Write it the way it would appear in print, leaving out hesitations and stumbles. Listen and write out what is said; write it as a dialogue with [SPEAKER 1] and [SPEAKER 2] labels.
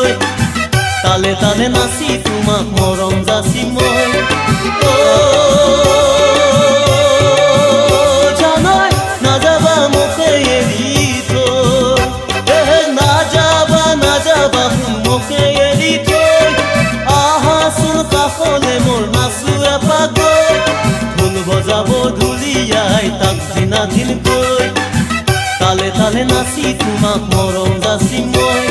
[SPEAKER 1] থৈ তালে তালে নাচি তোমাক মৰম যাচি মই জানই নাযাবা মোকে এৰি থৈ নাযাবা মোকে এৰি থৈ আহাচোন কাষলে মোৰ নাচো এপাকৈ ঢোল বজাব ঢুলিয়াই তাক দিনা দিনকৈ তালে তালে নাচি তোমাক মৰম যাচি মই